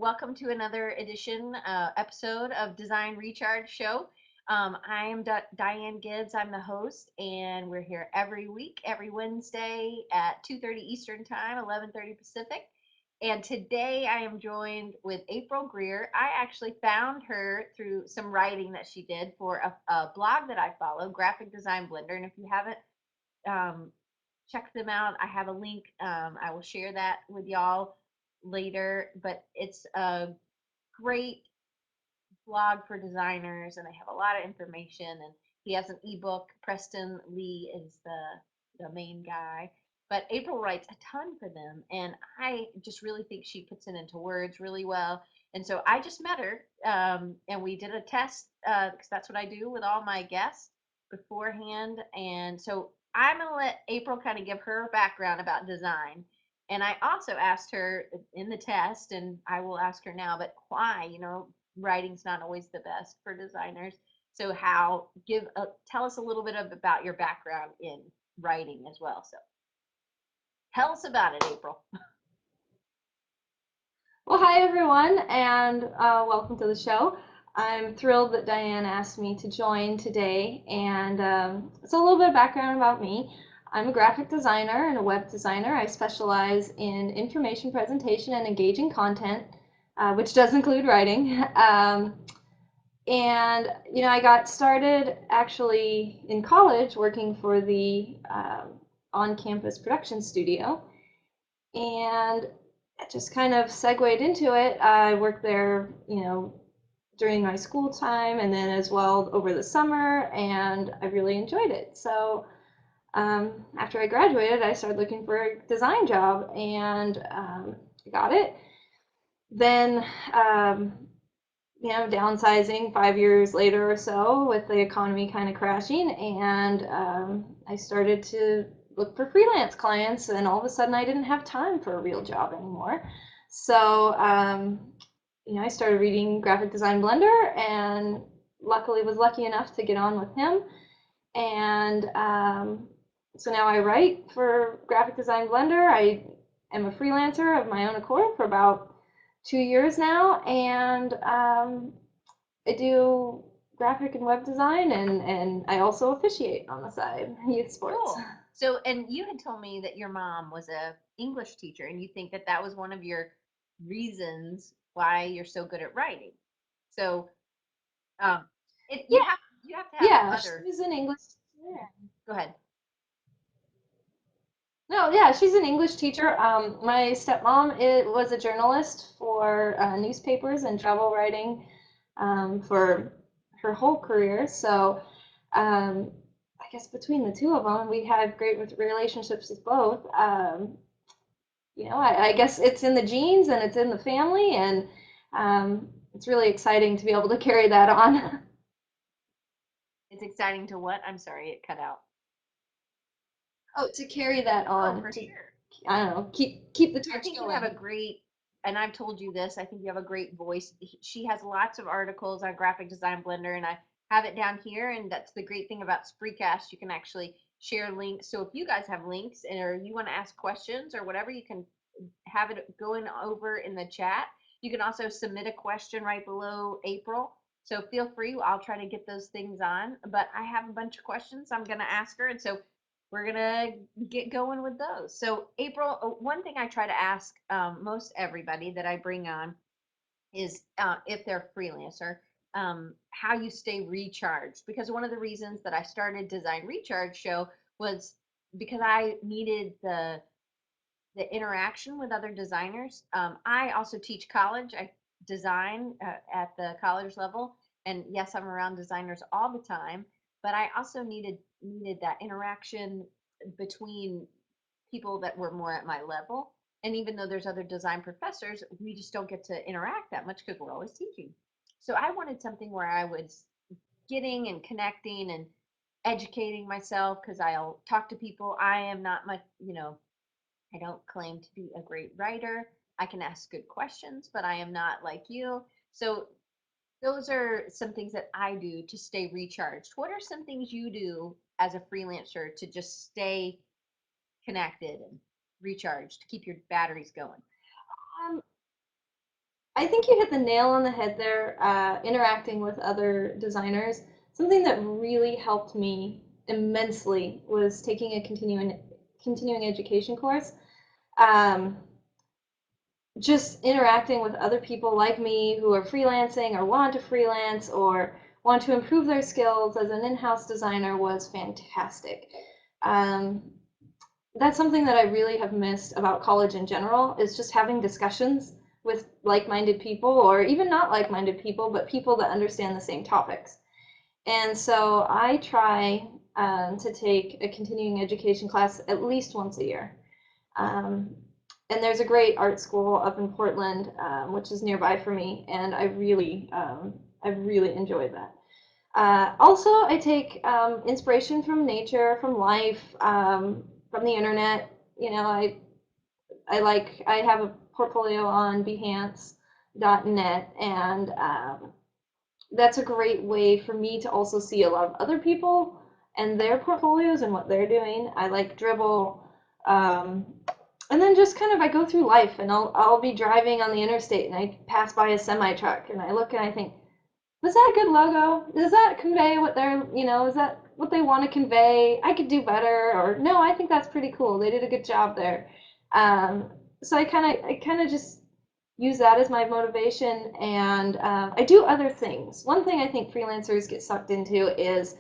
Welcome to another episode of Design Recharge Show. I am Diane Gibbs. I'm the host, and we're here every week, every Wednesday at 2:30 Eastern Time, 11:30 Pacific. And today I am joined with April Greer. I actually found her through some writing that she did for a blog that I follow, Graphic Design Blender. And if you haven't um, check them out. I have a link. I will share that with y'all later. But it's a great blog for designers, and they have a lot of information. And he has an ebook. Preston Lee is the main guy. But April writes a ton for them, and I just really think she puts it into words really well. And so I just met her, and we did a test because that's what I do with all my guests beforehand. And so I'm going to let April kind of give her background about design. And I also asked her in the test, and I will ask her now, but why, writing's not always the best for designers. So tell us a little bit about your background in writing as well. So tell us about it, April. Well, hi everyone, and welcome to the show. I'm thrilled that Diane asked me to join today, and so a little bit of background about me. I'm a graphic designer and a web designer. I specialize in information presentation and engaging content, which does include writing. And I got started actually in college working for the on-campus production studio, and it just kind of segued into it. I worked there, during my school time and then as well over the summer, and I really enjoyed it. So after I graduated, I started looking for a design job, and I got it. Then, downsizing 5 years later or so with the economy kind of crashing, and I started to look for freelance clients, and all of a sudden I didn't have time for a real job anymore. So, I started reading Graphic Design Blender, and luckily was lucky enough to get on with him. And so now I write for Graphic Design Blender. I am a freelancer of my own accord for about 2 years now, and I do graphic and web design, and I also officiate on the side, youth sports. Cool. So, and you had told me that your mom was a English teacher, and you think that that was one of your reasons why you're so good at writing. So, um, it Yeah, you have to have yeah, other. she's an English teacher. Go ahead. No, yeah, she's an English teacher. My stepmom was a journalist for newspapers and travel writing for her whole career. So I guess between the two of them, we have great relationships with both. I guess it's in the genes and it's in the family, and it's really exciting to be able to carry that on. It's exciting to what? I'm sorry, it cut out. Oh, to carry that Oh, on, for to sure. I don't know, keep the I torch think you have a going. great, and I've told you this, I think you have a great voice. She has lots of articles on Graphic Design Blender, and I have it down here. And that's the great thing about Spreecast. You can actually share links. So if you guys have links or you want to ask questions or whatever, you can have it going over in the chat. You can also submit a question right below April. So feel free. I'll try to get those things on. But I have a bunch of questions I'm going to ask her. And so we're going to get going with those. So, April, one thing I try to ask most everybody that I bring on is if they're a freelancer, how you stay recharged. Because one of the reasons that I started Design Recharge Show was because I needed the interaction with other designers. I also teach college. I design at the college level, and yes, I'm around designers all the time. But I also needed that interaction between people that were more at my level. And even though there's other design professors, we just don't get to interact that much because we're always teaching. So I wanted something where I was getting and connecting and educating myself because I'll talk to people. I am not much, I don't claim to be a great writer. I can ask good questions, but I am not like you. So those are some things that I do to stay recharged. What are some things you do as a freelancer to just stay connected and recharged to keep your batteries going? Um, I think you hit the nail on the head there. Interacting with other designers, something that really helped me immensely was taking a continuing education course. Um, just interacting with other people like me who are freelancing or want to freelance or want to improve their skills as an in-house designer was fantastic. Um, that's something that I really have missed about college in general is just having discussions with like-minded people or even not like-minded people, but people that understand the same topics. And so I try to take a continuing education class at least once a year. Um, and there's a great art school up in Portland, which is nearby for me, and I've really enjoyed that. Also, I take inspiration from nature, from life, from the internet. You know, I have a portfolio on Behance.net, and that's a great way for me to also see a lot of other people and their portfolios and what they're doing. I like Dribble. Um, and then just kind of I go through life and I'll be driving on the interstate and I pass by a semi truck and I look and I think, was that a good logo? Does that convey what they're, is that what they want to convey? I could do better, or no, I think that's pretty cool. They did a good job there. Um, so I kind of just use that as my motivation, and I do other things. One thing I think freelancers get sucked into is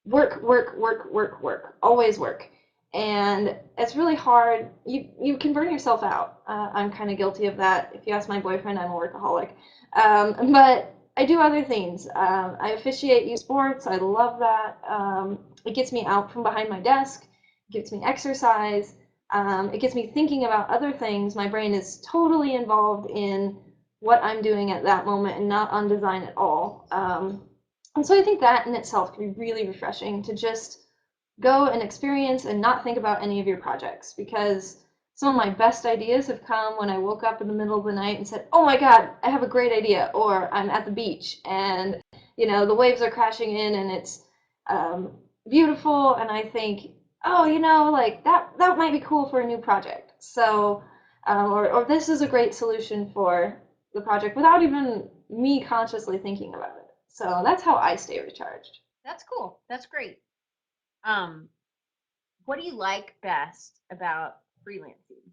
work, work, work, work, work, always work. And it's really hard. You can burn yourself out. I'm kind of guilty of that. If you ask my boyfriend, I'm a workaholic. But I do other things. I officiate youth sports. I love that. It gets me out from behind my desk. It gets me exercise. It gets me thinking about other things. My brain is totally involved in what I'm doing at that moment and not on design at all. And so I think that in itself can be really refreshing to just go and experience and not think about any of your projects because some of my best ideas have come when I woke up in the middle of the night and said, "Oh my God, I have a great idea," or I'm at the beach and the waves are crashing in and it's um, beautiful, and I think, "Oh, like that might be cool for a new project." So, or this is a great solution for the project without even me consciously thinking about it. So that's how I stay recharged. That's cool. That's great. Um, what do you like best about freelancing?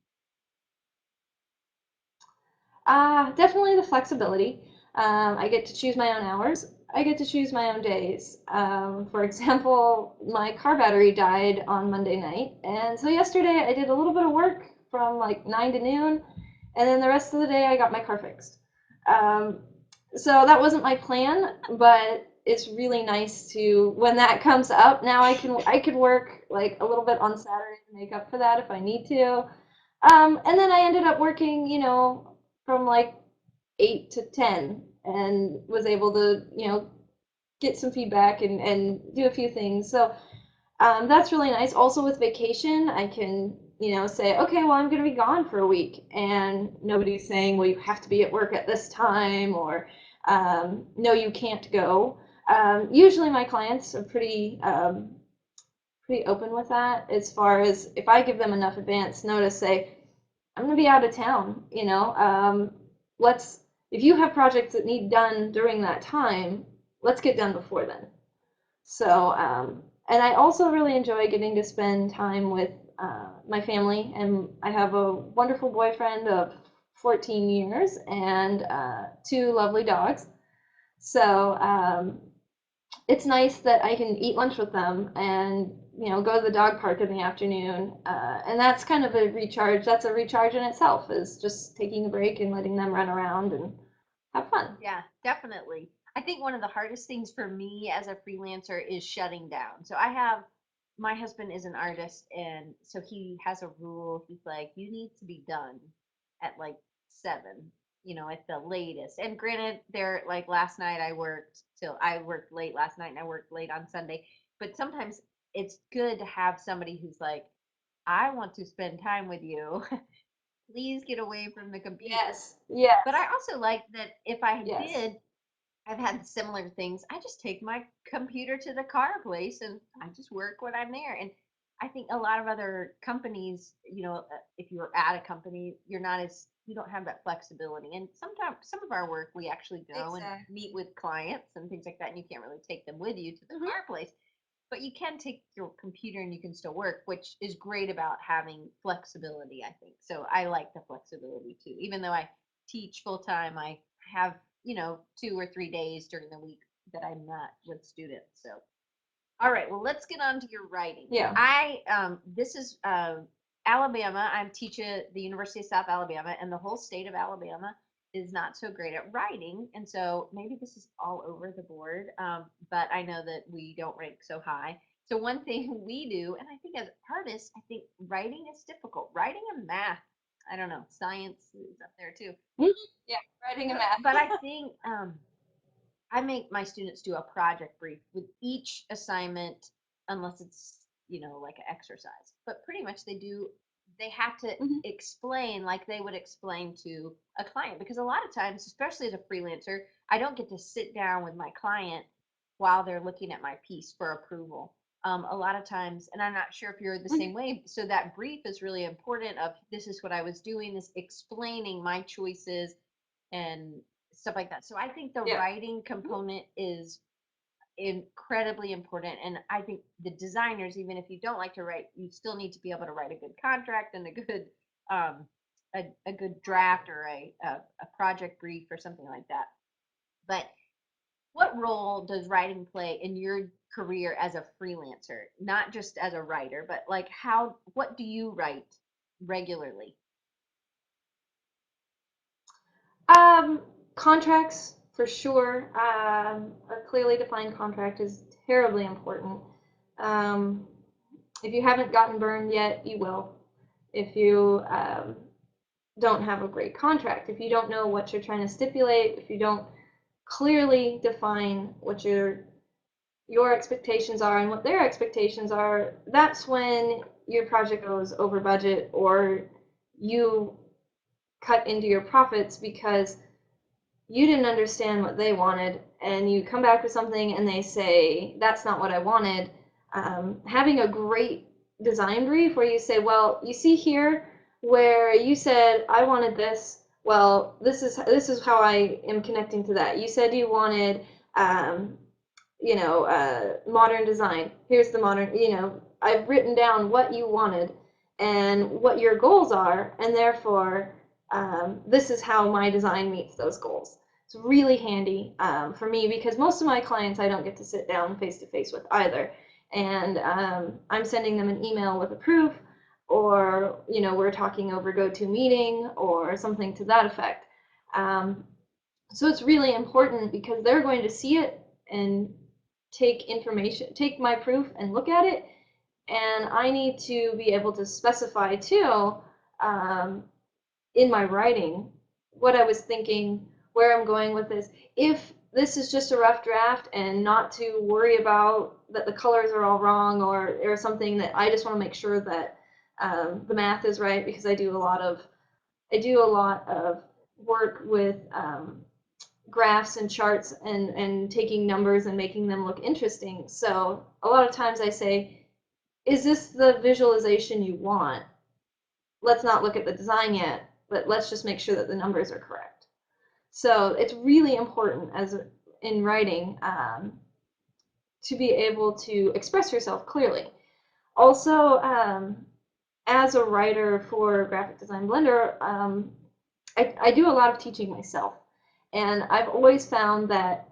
Definitely the flexibility. I get to choose my own hours. I get to choose my own days. For example, my car battery died on Monday night, and so yesterday I did a little bit of work from like 9 to noon, and then the rest of the day I got my car fixed. Um, so that wasn't my plan, but it's really nice to when that comes up. Now I could work like a little bit on Saturday to make up for that if I need to. And then I ended up working, from like 8 to 10, and was able to, get some feedback and do a few things. So that's really nice. Also with vacation, I can, say, okay, well, I'm going to be gone for a week, and nobody's saying, well, you have to be at work at this time, or no, you can't go. Usually my clients are pretty open with that as far as if I give them enough advance notice, say, I'm going to be out of town, let's, if you have projects that need done during that time, let's get done before then. So, and I also really enjoy getting to spend time with my family, and I have a wonderful boyfriend of 14 years and two lovely dogs. So, it's nice that I can eat lunch with them and go to the dog park in the afternoon, and that's kind of a recharge. That's a recharge in itself, is just taking a break and letting them run around and have fun. Yeah, definitely. I think one of the hardest things for me as a freelancer is shutting down. So I have my husband is an artist, and so he has a rule. He's like, you need to be done at like 7, at the latest. And granted, there like last night I worked late last night and I worked late on Sunday. But sometimes it's good to have somebody who's like, I want to spend time with you. Please get away from the computer. Yes, But I yes, also like that if I yes. did, I've had similar things. I just take my computer to the car place and I just work when I'm there. And I think a lot of other companies, if you're at a company, you're not as you don't have that flexibility. And sometimes some of our work we actually go and meet Exactly. with clients and things like that, and you can't really take them with you to the Hmm. fireplace, but you can take your computer and you can still work, which is great about having flexibility, I think. So I like the flexibility too. Even though I teach full time, I have, 2 or 3 days during the week that I'm not with students. So all right, well, let's get on to your writing. Yeah. This is Alabama. I'm teaching at the University of South Alabama, and the whole state of Alabama is not so great at writing, and so maybe this is all over the board. But I know that we don't rank so high. So one thing we do, and I think as artists, I think writing is difficult. Writing and math, I don't know, science is up there too. Mhm. Yeah, writing and math. But I think I make my students do a project brief with each assignment, unless it's, like an exercise. But pretty much they have to Mhm. explain like they would explain to a client. Because a lot of times, especially as a freelancer, I don't get to sit down with my client while they're looking at my piece for approval. A lot of times, and I'm not sure if you're the Mhm. same way. So that brief is really important. Of this is what I was doing, this explaining my choices and stuff like that. So I think the Yeah. writing component is incredibly important. And I think the designers, even if you don't like to write, you still need to be able to write a good contract and um, a good draft or a project brief or something like that. But what role does writing play in your career as a freelancer? Not just as a writer, but like what do you write regularly? Um, Contracts for sure. A clearly defined contract is terribly important. Um, if you haven't gotten burned yet, you will. If you don't have a great contract, if you don't know what you're trying to stipulate, if you don't clearly define what your expectations are and what their expectations are, that's when your project goes over budget or you cut into your profits because you didn't understand what they wanted and you come back with something and they say that's not what I wanted. Having a great design brief where you say, well, you see here where you said I wanted this, well, this is how I am connecting to that. You said you wanted um, modern design. Here's the modern, I've written down what you wanted and what your goals are, and therefore, this is how my design meets those goals. It's really handy for me because most of my clients I don't get to sit down face to face with either. And I'm sending them an email with a proof, or, we're talking over GoToMeeting or something to that effect. Um, so it's really important because they're going to see it and take my proof and look at it. And I need to be able to specify too, um, in my writing, what I was thinking, where I'm going with this. If this is just a rough draft and not to worry about that the colors are all wrong or something, that I just want to make sure that the math is right because I do a lot of work with graphs and charts and taking numbers and making them look interesting. So a lot of times I say, is this the visualization you want? Let's not look at the design yet, but let's just make sure that the numbers are correct. So it's really important as in writing to be able to express yourself clearly. Also, as a writer for Graphic Design Blender, I do a lot of teaching myself. And I've always found that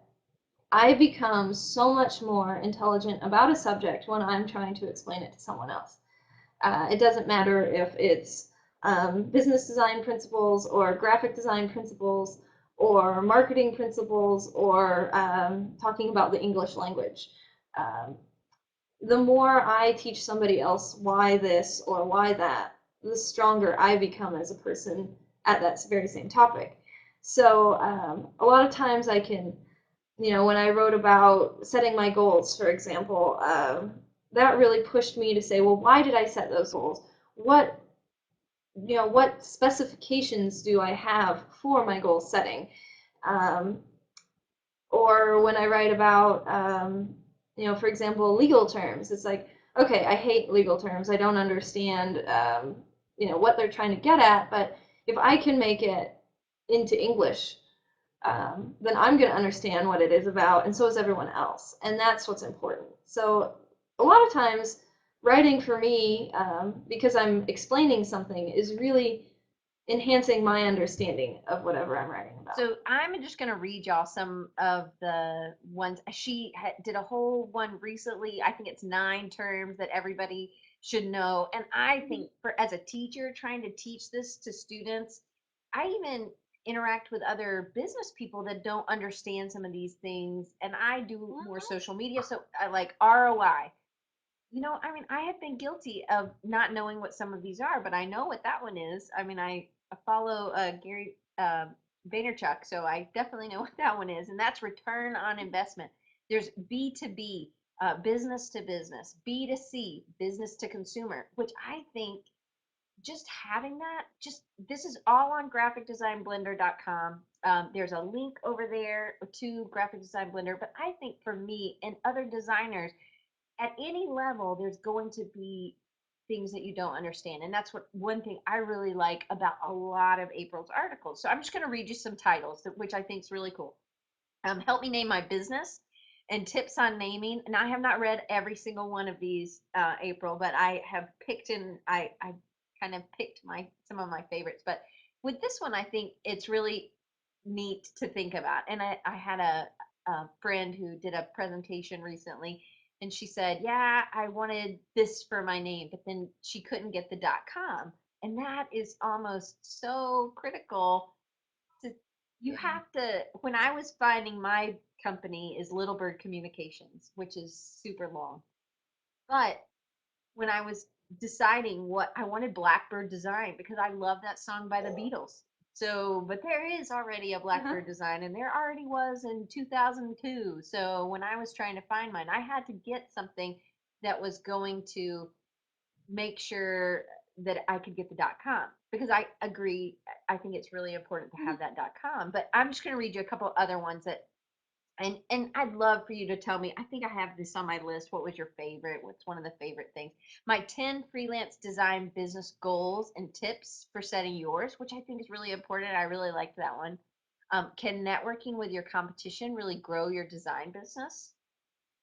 I become so much more intelligent about a subject when I'm trying to explain it to someone else. It doesn't matter if it's business design principles or graphic design principles or marketing principles or talking about the English language. Um, the more I teach somebody else why this or why that, the stronger I become as a person at that very same topic. So a lot of times I can, when I wrote about setting my goals, for example, that really pushed me to say, well, why did I set those goals? What, what specifications do I have for my goal setting? Um, or when I write about, for example, legal terms, it's like, okay, I hate legal terms. I don't understand, what they're trying to get at, but if I can make it into English, then I'm going to understand what it is about, and so is everyone else. And that's what's important. So a lot of times, writing for me, because I'm explaining something, is really enhancing my understanding of whatever I'm writing about. So I'm just going to read y'all some of the ones. Did a whole one recently. I think it's 9 terms that everybody should know. And I think for as a teacher trying to teach this to students, I even interact with other business people that don't understand some of these things. And I do more social media. So I like ROI. I mean, I have been guilty of not knowing what some of these are, but I know what that one is. I mean, I follow Gary Vaynerchuk, so I definitely know what that one is, and that's return on investment. There's B2B, business to business, B2C, business to consumer, which I think just having that, just this is all on graphicdesignblender.com. There's a link over there to Graphic Design Blender, but I think for me and other designers, at any level, there's going to be things that you don't understand. And that's what one thing I really like about a lot of April's articles. So I'm just going to read you some titles, which I think is really cool. Help me name my business and tips on naming. And I have not read every single one of these, April, but I have picked and I kind of picked some of my favorites. But with this one, I think it's really neat to think about. And I had a friend who did a presentation recently, and she said, "Yeah, I wanted this for my name, but then she couldn't get the .com." And that is almost so critical to you Yeah. have to when I was finding my company is Little Bird Communications, which is super long. But when I was deciding what I wanted Blackbird Design because I love that song by the Beatles. So, but there is already a Uh-huh. Blackbird Design and there already was in 2002. So, when I was trying to find mine, I had to get something that was going to make sure that I could get the .com because I agree. I think it's really important to have that .com. But I'm just going to read you a couple other ones that, and I'd love for you to tell me. I think I have this on my list. What was your favorite? What's one of the favorite things? My 10 freelance design business goals and tips for setting yours, which I think is really important. I really liked that one. Can networking with your competition really grow your design business?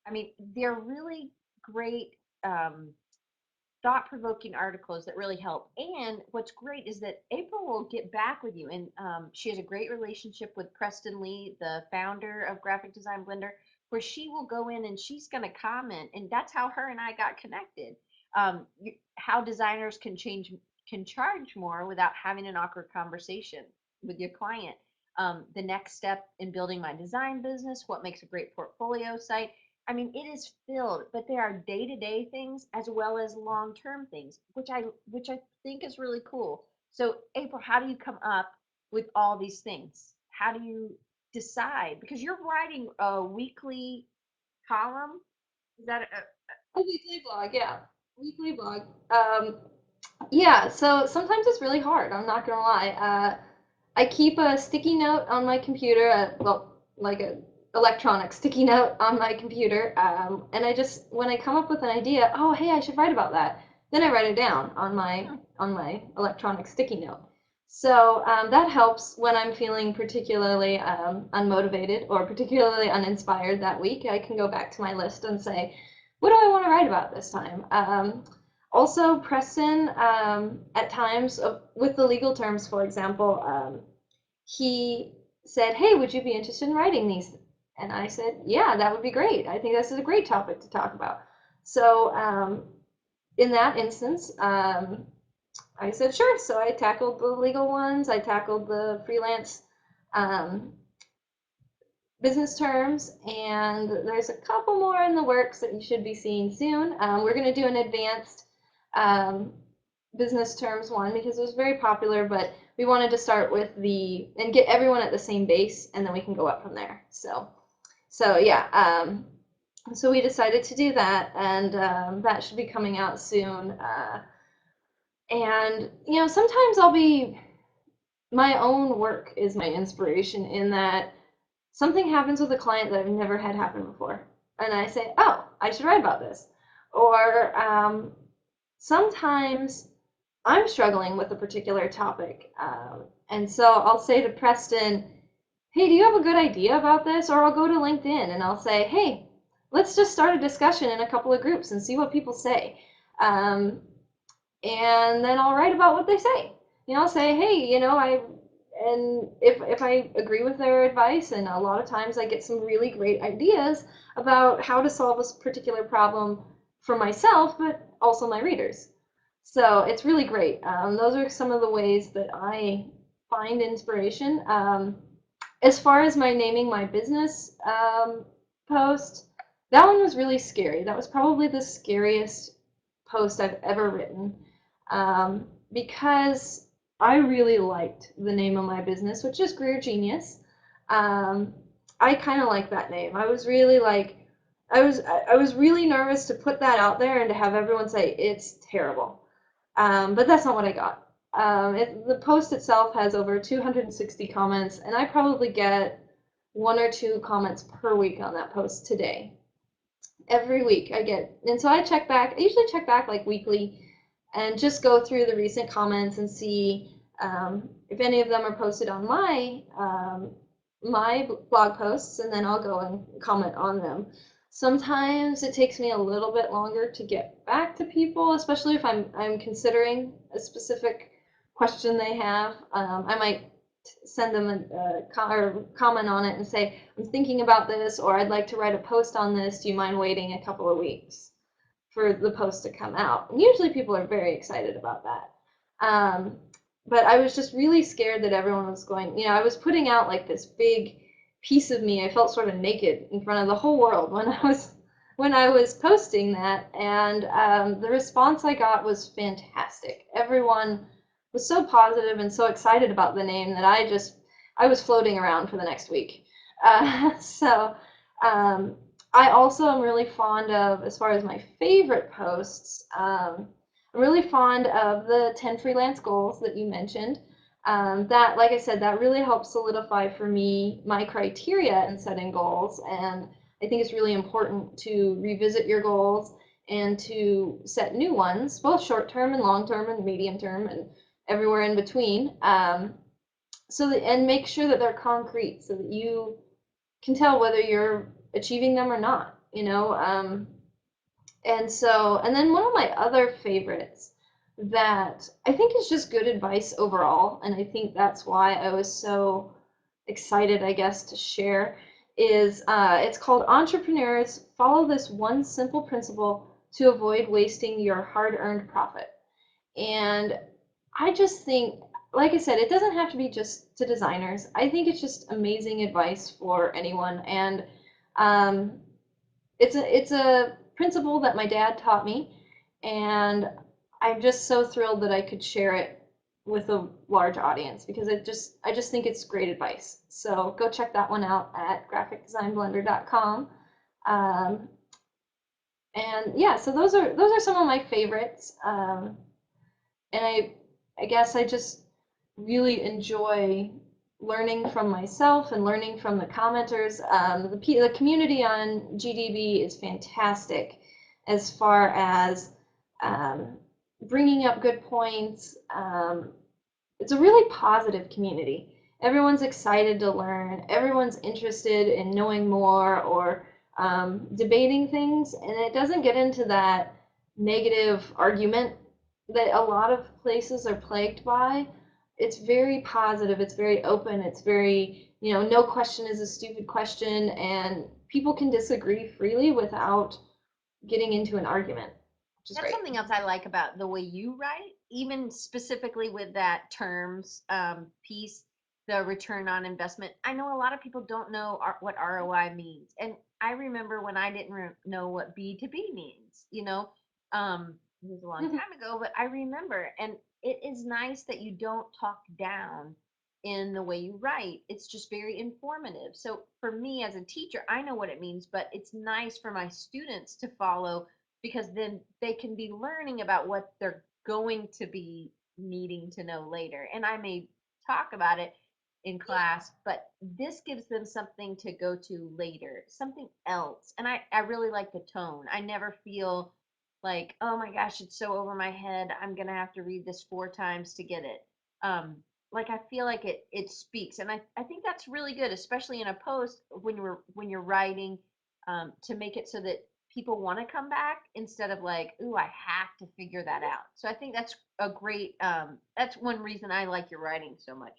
I mean, they're really great. Thought provoking articles that really help. And what's great is that April will get back with you. And she has a great relationship with Preston Lee, the founder of Graphic Design Blender, where she will go in and she's going to comment. And that's how her and I got connected. How designers can charge more without having an awkward conversation with your client. The next step in building my design business, what makes a great portfolio site. I mean, it is filled, but there are day-to-day things as well as long-term things, which I think is really cool. So, April, how do you come up with all these things? How do you decide? Because you're writing a weekly column. Is that A weekly blog, yeah. Weekly blog. Yeah, so sometimes it's really hard, I'm not gonna lie. I keep a sticky note on my computer, well, like a electronic sticky note on my computer, and I just when I come up with an idea, oh hey, I should write about that. Then I write it down on my electronic sticky note. So that helps when I'm feeling particularly unmotivated or particularly uninspired that week. I can go back to my list and say, what do I want to write about this time? Also, Preston, at times, with the legal terms, for example, he said, "Hey, would you be interested in writing these?" And I said, "Yeah, that would be great. I think this is a great topic to talk about." So, in that instance, I said, "Sure." So I tackled the legal ones. I tackled the freelance um, business terms, and there's a couple more in the works that you should be seeing soon. We're going to do an advanced um, business terms one because it was very popular, but we wanted to start with and get everyone at the same base, and then we can go up from there. So yeah. So we decided to do that, and that should be coming out soon. And sometimes my own work is my inspiration in that something happens with a client that I've never had happen before. And I say, oh, I should write about this. Or sometimes I'm struggling with a particular topic. And so I'll say to Preston, hey, do you have a good idea about this? Or I'll go to LinkedIn and I'll say, hey, let's just start a discussion in a couple of groups and see what people say. Um, and then I'll write about what they say. I'll say, hey, and if I agree with their advice, and a lot of times I get some really great ideas about how to solve this particular problem for myself, but also my readers. So it's really great. Those are some of the ways that I find inspiration. As far as my naming my business post, that one was really scary. That was probably the scariest post I've ever written, because I really liked the name of my business, which is Greer Genius. Um, I kind of like that name. I was really nervous to put that out there and to have everyone say it's terrible. But that's not what I got. The post itself has over 260 comments, and I probably get one or two comments per week on that post today. Every week I get, and so I check back. I usually check back like weekly, and just go through the recent comments and see if any of them are posted on my blog posts, and then I'll go and comment on them. Sometimes it takes me a little bit longer to get back to people, especially if I'm considering a specific question they have. I might send them or comment on it and say, I'm thinking about this, or I'd like to write a post on this. Do you mind waiting a couple of weeks for the post to come out? And usually people are very excited about that. Um, but I was just really scared that everyone was going, I was putting out like this big piece of me. I felt sort of naked in front of the whole world when I was posting that, and the response I got was fantastic. Everyone was so positive and so excited about the name that I was floating around for the next week. So um, I also am really fond of, as far as my favorite posts, I'm really fond of the 10 freelance goals that you mentioned. That, like I said, that really helps solidify for me my criteria in setting goals. And I think it's really important to revisit your goals and to set new ones, both short term and long term and medium term and everywhere in between. And make sure that they're concrete so that you can tell whether you're achieving them or not. And then one of my other favorites that I think is just good advice overall, and I think that's why I was so excited, I guess, to share, is it's called Entrepreneurs Follow This One Simple Principle to Avoid Wasting Your Hard Earned Profit. And I just think, like I said, it doesn't have to be just to designers. I think it's just amazing advice for anyone. And um, it's a principle that my dad taught me, and I'm just so thrilled that I could share it with a large audience because I just think it's great advice. So go check that one out at graphicdesignblender.com. Um, and yeah, so those are some of my favorites. And I guess I just really enjoy learning from myself and learning from the commenters. The community on GDB is fantastic as far as um, bringing up good points. It's a really positive community. Everyone's excited to learn. Everyone's interested in knowing more or debating things, and it doesn't get into that negative argument that a lot of places are plagued by. It's very positive. It's very open. It's very, no question is a stupid question, and people can disagree freely without getting into an argument, which is That's great. something else I like about the way you write, even specifically with that terms piece, the return on investment. I know a lot of people don't know what ROI means. And I remember when I didn't know what B2B means, it was a long time ago, but I remember. And it is nice that you don't talk down in the way you write. It's just very informative. So for me as a teacher, I know what it means, but it's nice for my students to follow because then they can be learning about what they're going to be needing to know later. And I may talk about it in class, but this gives them something to go to later, something else. And I really like the tone. I never feel like, oh my gosh, it's so over my head. I'm gonna have to read this 4 times to get it. Um, like I feel like it speaks, and I think that's really good, especially in a post when you're writing, to make it so that people want to come back instead of like, ooh, I have to figure that out. So I think that's a great. That's one reason I like your writing so much.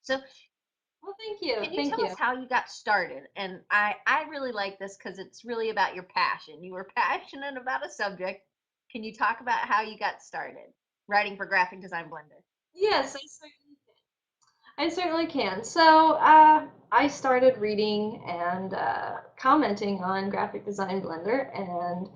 So Well, thank you. can you Thank tell us you. how you got started? And I really like this because it's really about your passion. You were passionate about a subject. Can you talk about how you got started writing for Graphic Design Blender? Yes, I certainly can. So, I started reading and commenting on Graphic Design Blender, and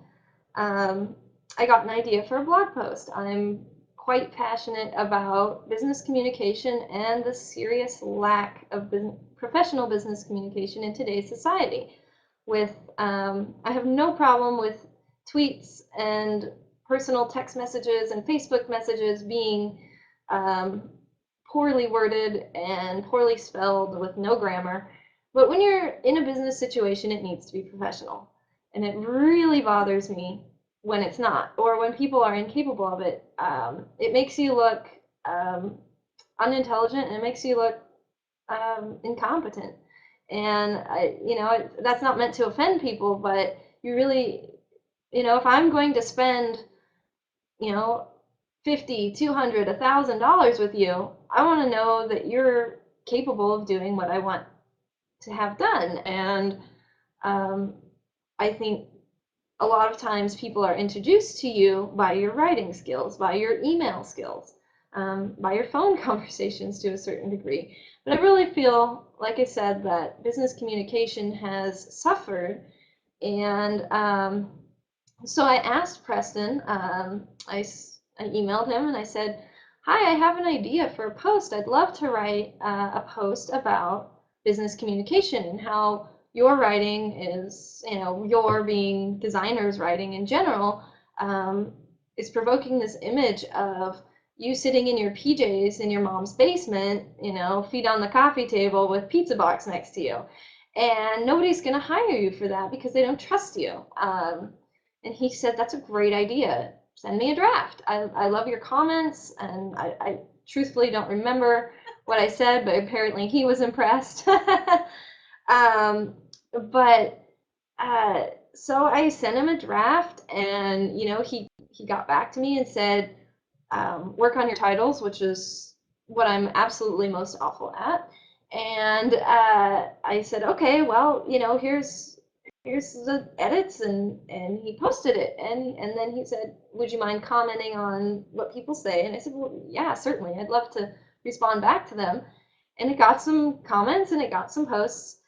um, I got an idea for a blog post. I'm quite passionate about business communication and the serious lack of professional business communication in today's society. I have no problem with tweets and personal text messages and Facebook messages being um, poorly worded and poorly spelled with no grammar. But when you're in a business situation, it needs to be professional. And it really bothers me when it's not, or when people are incapable of it. It makes you look um, unintelligent, and it makes you look incompetent. And that's not meant to offend people, but you really, if I'm going to spend, you know, 50, 200, $1,000 with you, I want to know that you're capable of doing what I want to have done. And um, I think a lot of times people are introduced to you by your writing skills, by your email skills, by your phone conversations to a certain degree. But I really feel, like I said, that business communication has suffered. And so I asked Preston, I emailed him and I said, hi, I have an idea for a post. I'd love to write a post about business communication and how your writing is, your being designers writing in general, um, is provoking this image of you sitting in your PJs in your mom's basement, feet on the coffee table with pizza box next to you. And nobody's going to hire you for that because they don't trust you. And he said, that's a great idea. Send me a draft. I love your comments. And I truthfully don't remember what I said, but apparently he was impressed. um, but so I sent him a draft, and he got back to me and said, work on your titles, which is what I'm absolutely most awful at. And I said, okay, well, here's the edits, and he posted it, and then he said, would you mind commenting on what people say? And I said, well, yeah, certainly, I'd love to respond back to them. And it got some comments and it got some posts,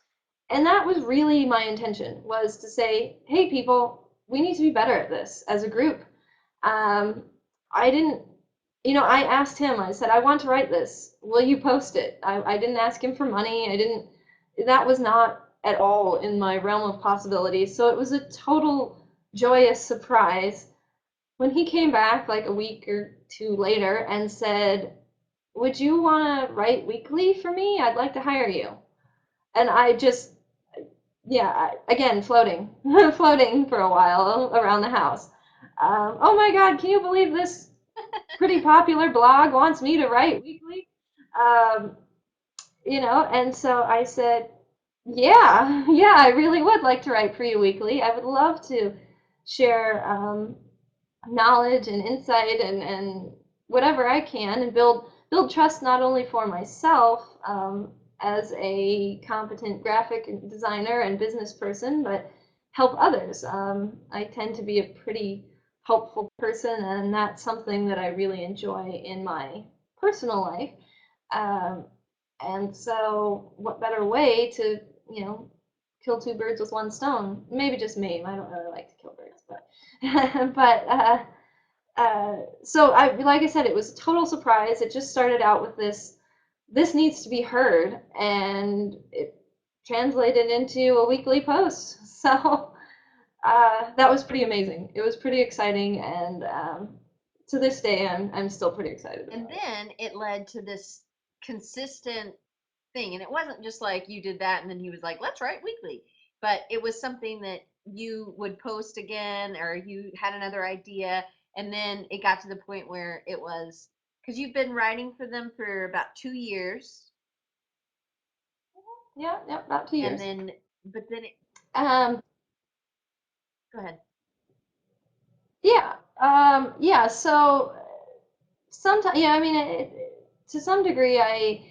and that was really my intention, was to say, hey people, we need to be better at this as a group. um, I didn't, I asked him, I said, I want to write this. Will you post it? I didn't ask him for money. That was not at all in my realm of possibilities. So it was a total joyous surprise when he came back like a week or two later and said, would you want to write weekly for me? I'd like to hire you. And I just, yeah, again, floating, floating for a while around the house. Oh my God, can you believe this pretty popular blog wants me to write weekly? Um, and so I said, yeah, yeah, I really would like to write for you weekly. I would love to share knowledge and insight and whatever I can, and build trust not only for myself as a competent graphic designer and business person, but help others. I tend to be a pretty helpful person, and that's something that I really enjoy in my personal life. Um, and so, what better way to, you know, kill two birds with one stone? Maybe just me. I don't really like to kill birds, but but so like I said, it was a total surprise. It just started out with this needs to be heard, and it translated into a weekly post. So that was pretty amazing. It was pretty exciting, and to this day, I'm still pretty excited And about it. then it led to this consistent thing. And it wasn't just like you did that and then he was like, let's write weekly. but it was something that you would post again, or you had another idea, and then it got to the point where it was, because you've been writing for them for about 2 years, Yeah, yeah, about 2 years. and then but then it, Um, go ahead. yeah, yeah. So sometimes, yeah, I mean, to some degree, I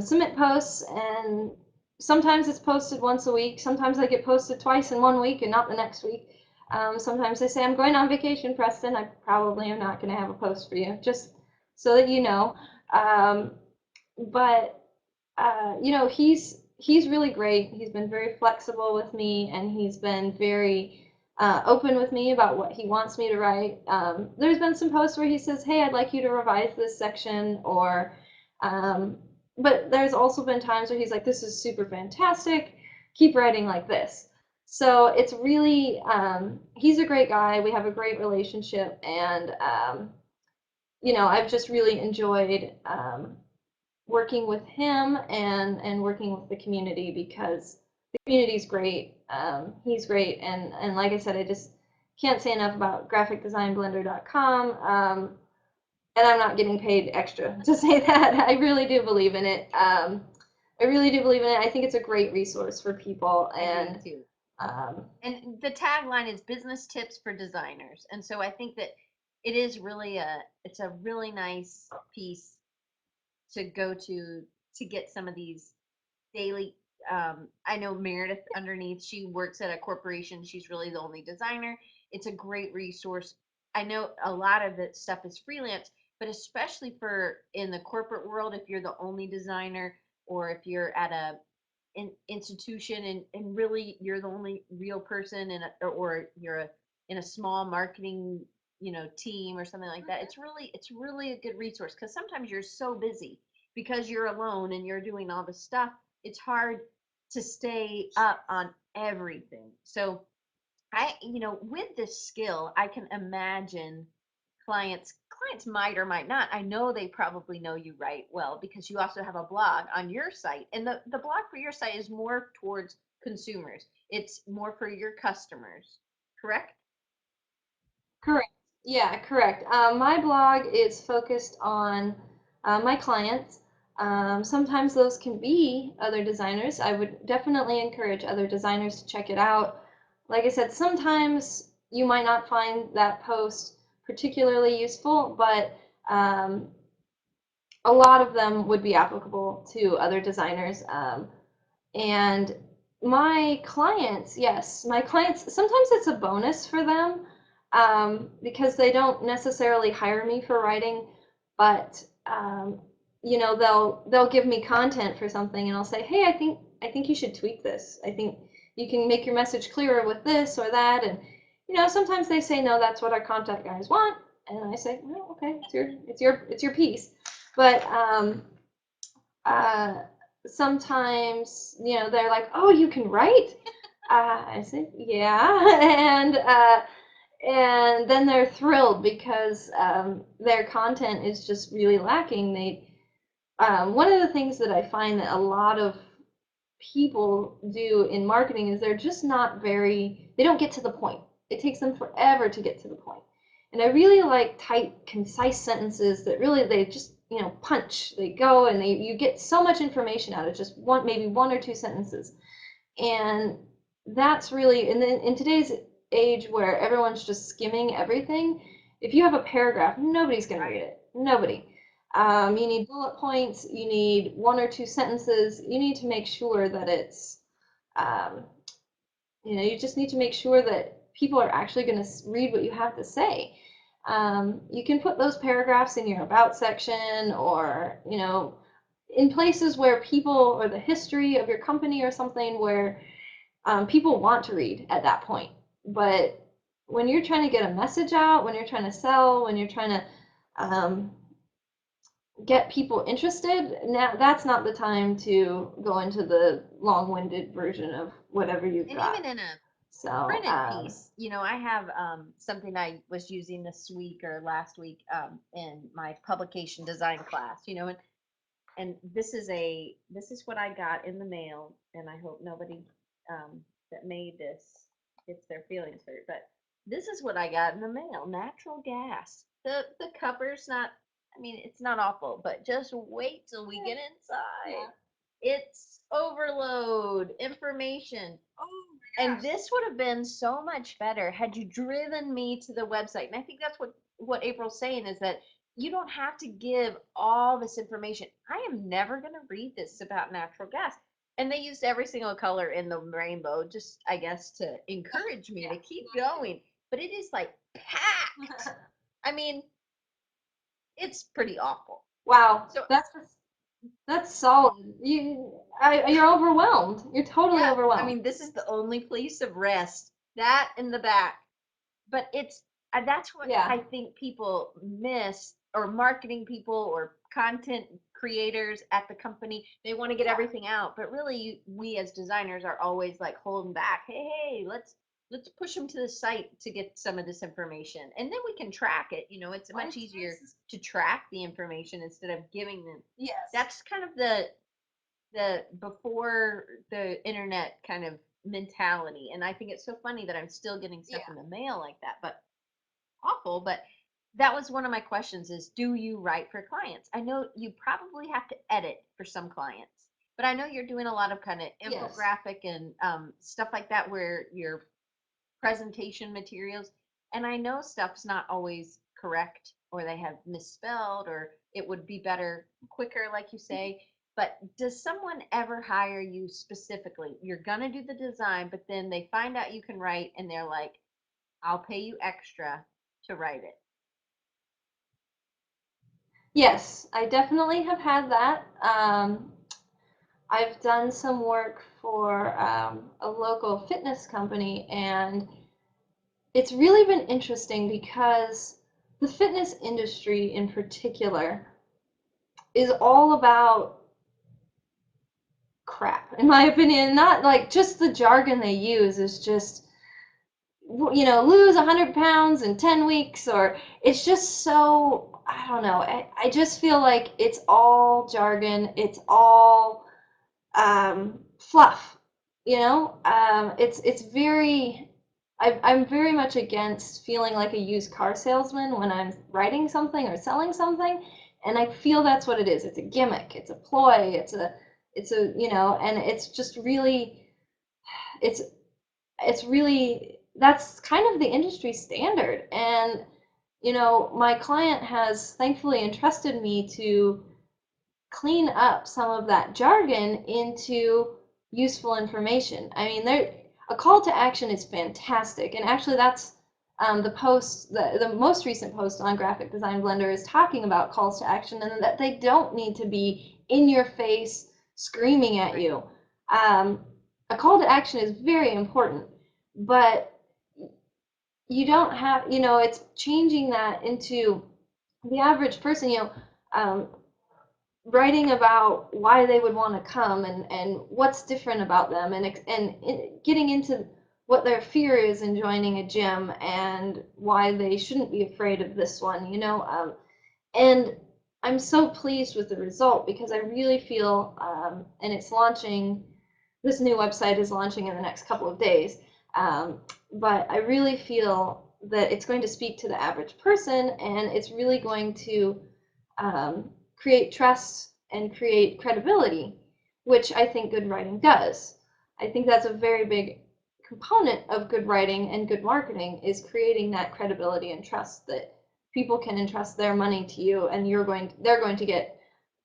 submit posts, and sometimes it's posted once a week. Sometimes I get posted twice in one week and not the next week. Sometimes they say, I'm going on vacation, Preston. I probably am not going to have a post for you, just so that you know. Um, but he's really great. He's been very flexible with me, and he's been very open with me about what he wants me to write. There's been some posts where he says, "Hey, I'd like you to revise this section," or, um, but there's also been times where he's like, "This is super fantastic. Keep writing like this." So it's really, he's a great guy. We have a great relationship, and I've just really enjoyed working with him and working with the community, because the community's great. He's great, and like I said, I just can't say enough about graphicdesignblender.com. And I'm not getting paid extra to say that. I really do believe in it. I really do believe in it. I think it's a great resource for people, I do and too. um, And the tagline is business tips for designers. And so I think that it's a really nice piece to go to get some of these daily. I know Meredith underneath, she works at a corporation. She's really the only designer. It's a great resource. I know a lot of the stuff is freelance, but especially for in the corporate world, if you're the only designer, or if you're at a institution, and really you're the only real person in or you're in a small marketing team or something like that, it's really a good resource, because sometimes you're so busy because you're alone and you're doing all the stuff. It's hard to stay up on everything. So with this skill, I can imagine clients might or might not. I know they probably know you write well, because you also have a blog on your site, and the blog for your site is more towards consumers. It's more for your customers, correct? correct. Yeah, correct. My blog is focused on my clients. Sometimes those can be other designers. I would definitely encourage other designers to check it out. Like I said, sometimes you might not find that post particularly useful, but a lot of them would be applicable to other designers. And my clients, yes, my clients, sometimes it's a bonus for them, because they don't necessarily hire me for writing, but they'll give me content for something, and I'll say, hey, I think you should tweak this. I think you can make your message clearer with this or that, and sometimes they say, no, that's what our content guys want, and I say, well, okay, it's your piece, but uh, sometimes they're like, oh, you can write. I said, yeah. And then they're thrilled, because their content is just really lacking. One of the things that I find that a lot of people do in marketing is they're just not very, they don't get to the point. It takes them forever to get to the point. And I really like tight, concise sentences that really, they just, punch. They go, and you get so much information out of just maybe one or two sentences. And that's really, and then in today's age where everyone's just skimming everything, if you have a paragraph, nobody's going to read Right. it. Nobody. You need bullet points, you need one or two sentences, you need to make sure that it's, um, you just need to make sure that people are actually going to read what you have to say. You can put those paragraphs in your about section, or, in places where people, or the history of your company or something, where people want to read at that point. But when you're trying to get a message out, when you're trying to sell, when you're trying to um, get people interested, now that's not the time to go into the long-winded version of whatever you've And got. even in a So, printed piece, I have something I was using this week or last week in my publication design class, and and this is what I got in the mail, and I hope nobody that made this gets their feelings hurt. But this is what I got in the mail: natural gas. The cover's not. I mean, it's not awful, but just wait till we get inside. Yeah. It's overload information. And this would have been so much better had you driven me to the website. And I think that's what April's saying is that you don't have to give all this information. I am never going to read this about natural gas. And they used every single color in the rainbow, just I guess to encourage me to keep going. But it is like packed. I mean, it's pretty awful. Wow, So that's solid. You're overwhelmed. You're totally yeah, I overwhelmed. mean, this is the only place of rest. That in the back. But it's that's what Yeah. I think people miss, or marketing people or content creators at the company. They want to get Yeah. everything out, but really, we as designers are always like holding back. Hey, let's push them to the site to get some of this information, and then we can track it. You know, it's much easier to track the information instead of giving them. Yes. That's kind of the before the internet kind of mentality, and I think it's so funny that I'm still getting stuff Yeah. in the mail like that, but awful. But that was one of my questions: is do you write for clients? I know you probably have to edit for some clients, but I know you're doing a lot of kind of Yes. infographic and stuff like that where you're presentation materials. And I know stuff's not always correct, or they have misspelled, or it would be better quicker, like you say. But does someone ever hire you specifically? You're going to do the design, but then they find out you can write and they're like, I'll pay you extra to write it. Yes, I definitely have had that. I've done some work for a local fitness company, and it's really been interesting because the fitness industry in particular is all about crap, in my opinion. Not like just the jargon they use is just, lose 100 pounds in 10 weeks, or it's just so, I don't know. I just feel like it's all jargon, it's all fluff, it's very, I'm very much against feeling like a used car salesman when I'm writing something or selling something, and I feel that's what it is. It's a gimmick, it's a ploy, and it's just really, it's it's really, that's kind of the industry standard. And my client has thankfully entrusted me to clean up some of that jargon into useful information. I mean, a call to action is fantastic, and actually, that's the most recent post on Graphic Design Blender is talking about calls to action, and that they don't need to be in your face, screaming at Right. you. Um, a call to action is very important, but you don't have, it's changing that into the average person, um, writing about why they would want to come, and what's different about them, and getting into what their fear is in joining a gym and why they shouldn't be afraid of this one, and I'm so pleased with the result because I really feel, and it's launching, this new website is launching in the next couple of days, um, but I really feel that it's going to speak to the average person, and it's really going to create trust and create credibility, which I think good writing does. I think that's a very big component of good writing and good marketing, is creating that credibility and trust that people can entrust their money to you, and they're going to get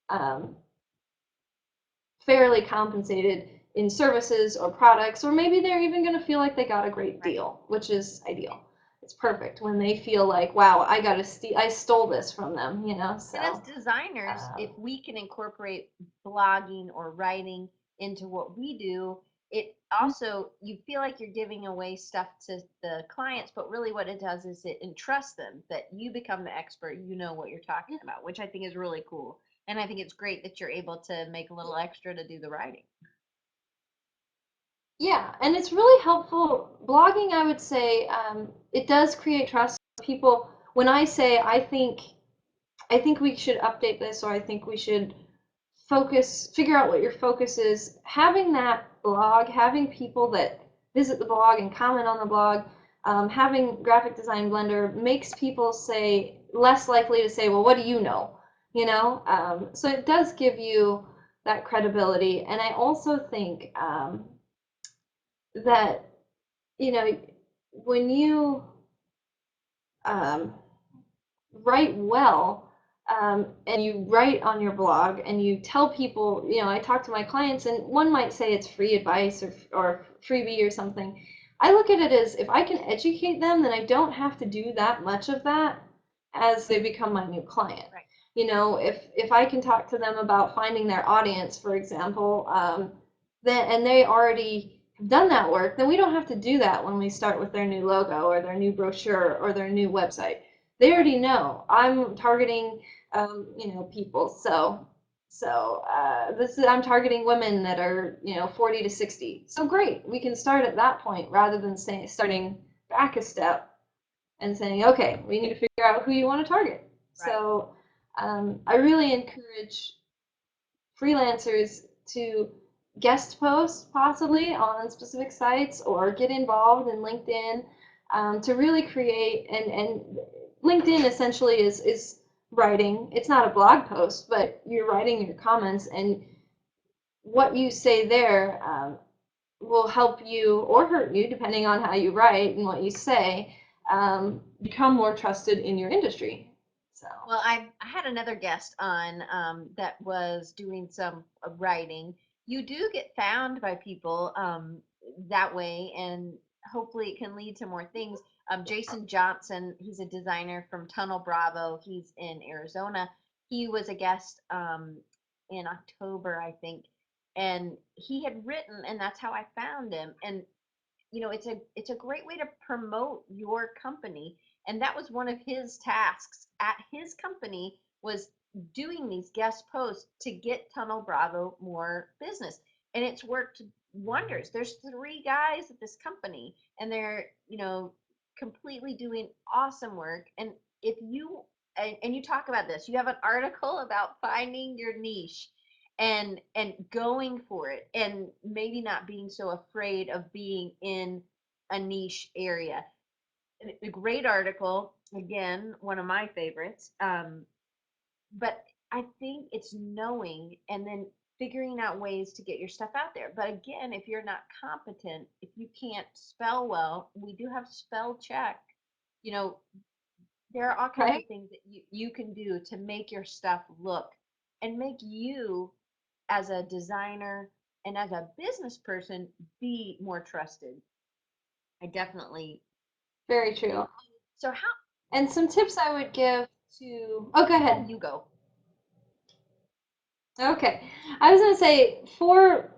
um, fairly compensated in services or products, or maybe they're even going to feel like they got a great Right. deal, which is ideal. It's perfect when they feel like, wow, I stole this from them, And as so designers, um, if we can incorporate blogging or writing into what we do, it also, you feel like you're giving away stuff to the clients, but really what it does is it entrusts them that you become the expert, you know what you're talking about, which I think is really cool. And I think it's great that you're able to make a little extra to do the writing. yeah, and it's really helpful. Blogging, I would say, it does create trust. People, when I say I think we should update this, or I think we should figure out what your focus is. Having that blog, having people that visit the blog and comment on the blog, having Graphic Design Blender makes people say less likely to say, well, what do you know? So it does give you that credibility. And I also think that, you know, when you um, write well, and you write on your blog and you tell people, I talk to my clients and one might say it's free advice or freebie or something. I look at it as if I can educate them, then I don't have to do that much of that as they become my new client. Right. If I can talk to them about finding their audience, for example, and they already have done that work, then we don't have to do that when we start with their new logo or their new brochure or their new website. They already know I'm targeting, people. I'm targeting women that are 40 to 60. So great, we can start at that point rather than starting back a step and saying, okay, we need to figure out who you want to target. Right. So I really encourage freelancers to guest post possibly on specific sites or get involved in LinkedIn, to really create, and LinkedIn essentially is writing. It's not a blog post, but you're writing your comments, and what you say there will help you or hurt you depending on how you write and what you say, become more trusted in your industry. So Well, I had another guest on that was doing some writing. You do get found by people that way, and hopefully it can lead to more things. Jason Johnson, he's a designer from Tunnel Bravo. He's in Arizona. He was a guest in October, I think, and he had written, and that's how I found him. And it's a great way to promote your company, and that was one of his tasks at his company, was doing these guest posts to get Tunnel Bravo more business, and it's worked wonders. There's three guys at this company, and they're completely doing awesome work. And if you and you talk about this, you have an article about finding your niche and going for it, and maybe not being so afraid of being in a niche area. A great article, again, one of my favorites. But I think it's knowing and then figuring out ways to get your stuff out there. But again, if you're not competent, if you can't spell well, we do have spell check. You know, there are all kinds right. of things that you can do to make your stuff look and make you as a designer and as a business person be more trusted. I definitely Very think. true. So how And some tips I would give to, oh, go ahead. you go? Okay. I was going to say, for,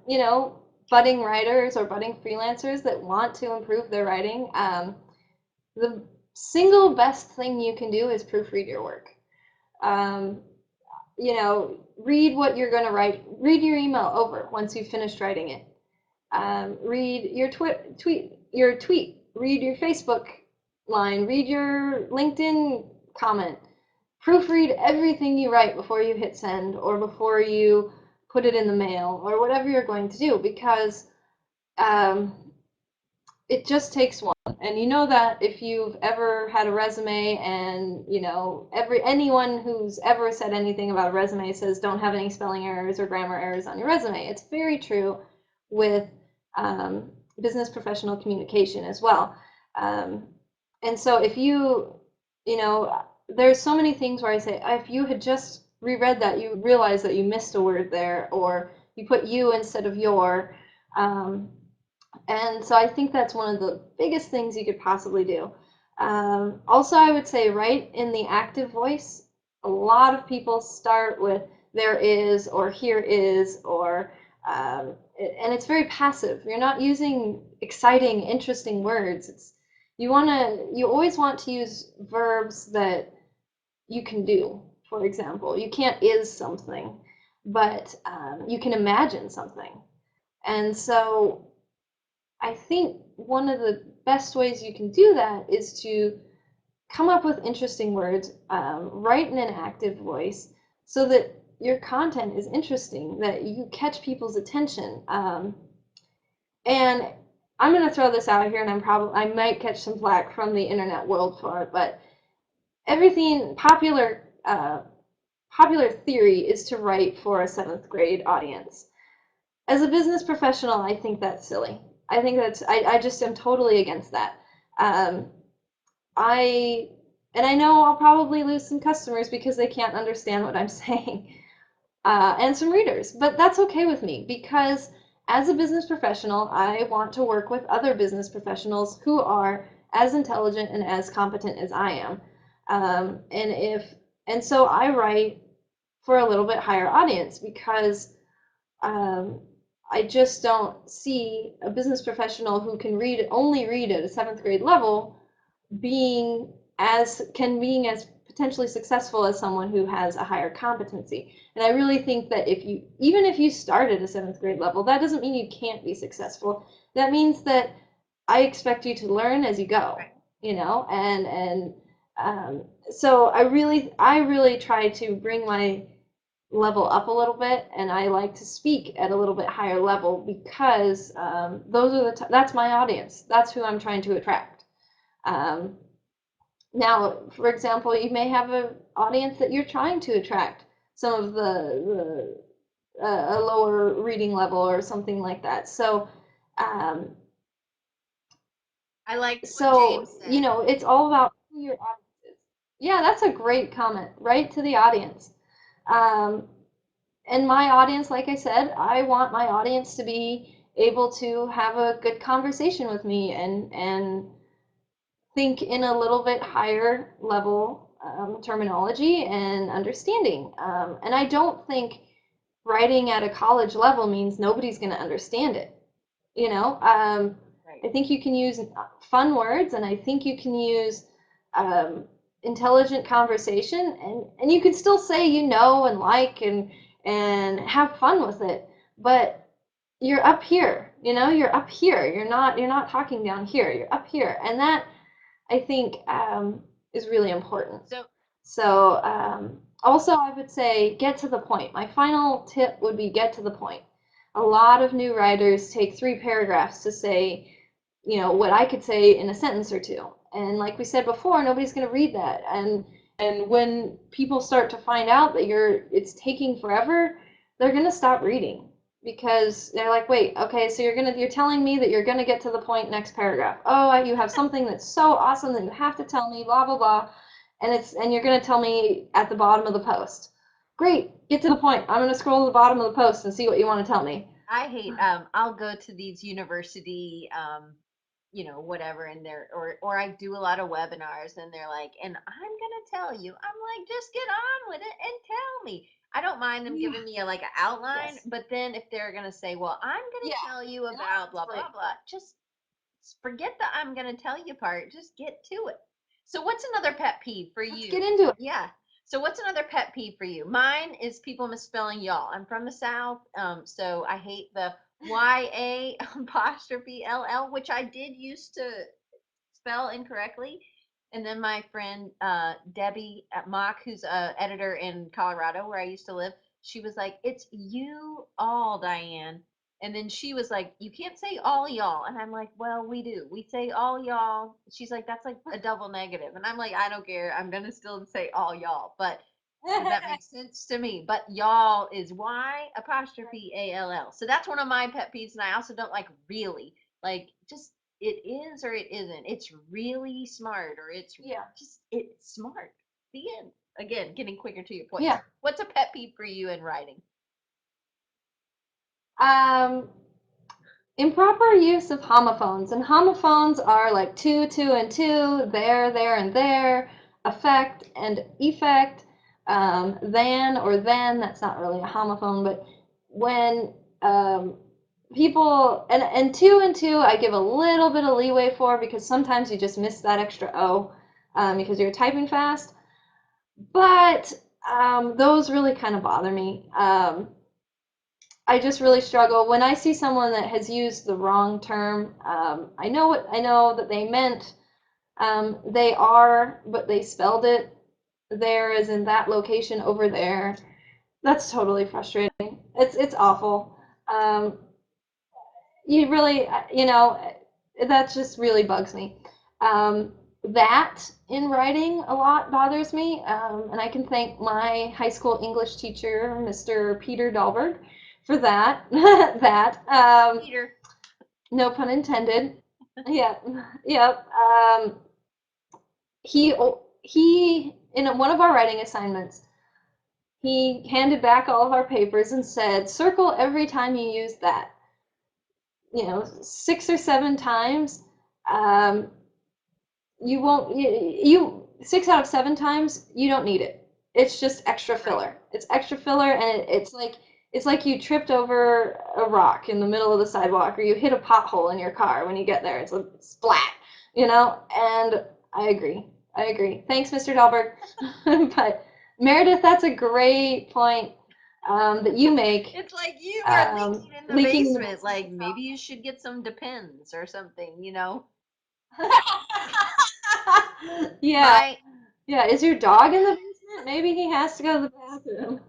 budding writers or budding freelancers that want to improve their writing, the single best thing you can do is proofread your work. Um, read what you're going to write, read your email over once you've finished writing it. Read your tweet, read your Facebook line, read your LinkedIn comment. Proofread everything you write before you hit send or before you put it in the mail or whatever you're going to do, because um, it just takes one. And you know that if you've ever had a resume, and anyone who's ever said anything about a resume says don't have any spelling errors or grammar errors on your resume. It's very true with um, business professional communication as well. Um, and so if there's so many things where I say, if you had just reread that, you realize that you missed a word there, or you put you instead of your. Um, and so I think that's one of the biggest things you could possibly do. Also, I would say write in the active voice. A lot of people start with there is or here is, or and it's very passive. You're not using exciting, interesting words. You always want to use verbs that you can do. For example, you can't is something, but you can imagine something. And so I think one of the best ways you can do that is to come up with interesting words, write in an active voice, so that your content is interesting, that you catch people's attention. And I'm going to throw this out here, and I might catch some flack from the internet world for it, but everything popular theory is to write for a seventh grade audience. As a business professional, I think that's silly. I think I just am totally against that. Um, I and I know I'll probably lose some customers because they can't understand what I'm saying, and some readers, but that's okay with me because as a business professional, I want to work with other business professionals who are as intelligent and as competent as I am. And if and so I write for a little bit higher audience because um, I just don't see a business professional who can only read at a seventh grade level being as potentially successful as someone who has a higher competency. And I really think that even if you start at a seventh grade level, that doesn't mean you can't be successful. That means that I expect you to learn as you go, Right. so I really try to bring my level up a little bit, and I like to speak at a little bit higher level because that's my audience. That's who I'm trying to attract. Um, Now, for example, you may have an audience that you're trying to attract, some of a lower reading level or something like that. Um, I liked what so James you said. know, it's all about who your audience is. Yeah, that's a great comment. Right to the audience. Um, and my audience, like I said, I want my audience to be able to have a good conversation with me and think in a little bit higher level terminology and understanding. And I don't think writing at a college level means nobody's going to understand it. You know, Right. I think you can use fun words, and I think you can use um, intelligent conversation, and you can still say and like and have fun with it. But you're up here, you're up here. You're not talking down here. You're up here, and that I think is really important. So So also, I would say get to the point. My final tip would be get to the point. A lot of new writers take 3 paragraphs to say, what I could say in a sentence or two. And like we said before, nobody's going to read that. And when people start to find out that it's taking forever, they're going to stop reading because they're like, wait, okay, so you're telling me that you're gonna get to the point next paragraph. Oh, you have something that's so awesome that you have to tell me, blah blah blah, and you're gonna tell me at the bottom of the post. Great, get to the point. I'm gonna scroll to the bottom of the post and see what you want to tell me. I hate I'll go to these university whatever, and or I do a lot of webinars, and they're like, and I'm gonna tell you. I'm like, just get on with it and tell me. I don't mind them Yeah. giving me a like an outline, Yes. but then if they're gonna say, well, I'm Yeah. gonna tell you And about blah honestly, blah blah, just forget the I'm gonna tell you part. Just get to it. So what's another pet peeve for let's you? get into it. Yeah. So what's another pet peeve for you? Mine is people misspelling y'all. I'm from the South, so I hate the YA apostrophe LL, which I did used to spell incorrectly. And then my friend Debbie at Mock, who's a editor in Colorado where I used to live, she was like, "It's you all, Diane." And then she was like, "You can't say all y'all." And I'm like, "Well, we do. We say all y'all." She's like, "That's like a double negative." And I'm like, "I don't care. I'm gonna still say all y'all." But because that makes sense to me. But y'all is Y apostrophe ALL. So that's one of my pet peeves. And I also don't like really. Like, just it is or it isn't. It's really smart or Yeah. it's smart. The end. Again, getting quicker to your point. Yeah. What's a pet peeve for you in writing? Um, Improper use of homophones, and homophones are like and two, there, and there, affect and effect, than or then. That's not really a homophone, but when people and two, I give a little bit of leeway for because sometimes you just miss that extra O because you're typing fast. But those really kind of bother me. I just really struggle when I see someone that has used the wrong term. I know that they meant they are, but they spelled it there as in that location over there. That's totally frustrating. It's awful. Um, you really, that just really bugs me. That in writing a lot bothers me, and I can thank my high school English teacher, Mr. Peter Dahlberg, for that. that Peter. no pun intended. Yeah, yep. He he in one of our writing assignments, he handed back all of our papers and said, "Circle every time you use that." 6 or 7 times. Um, you won't you 6 out of 7 times you don't need it. It's just extra Right. filler. It's extra filler, and it's like you tripped over a rock in the middle of the sidewalk, or you hit a pothole in your car when you get there. It's a splat, and I agree. Thanks, Mr. Dahlberg. But Meredith, that's a great point, that you make. It's like you are leaking in the Leaking in the basement. basement. Like maybe you should get some Depends or something. Yeah, My yeah. Is your dog in the basement? Maybe he has to go to the bathroom.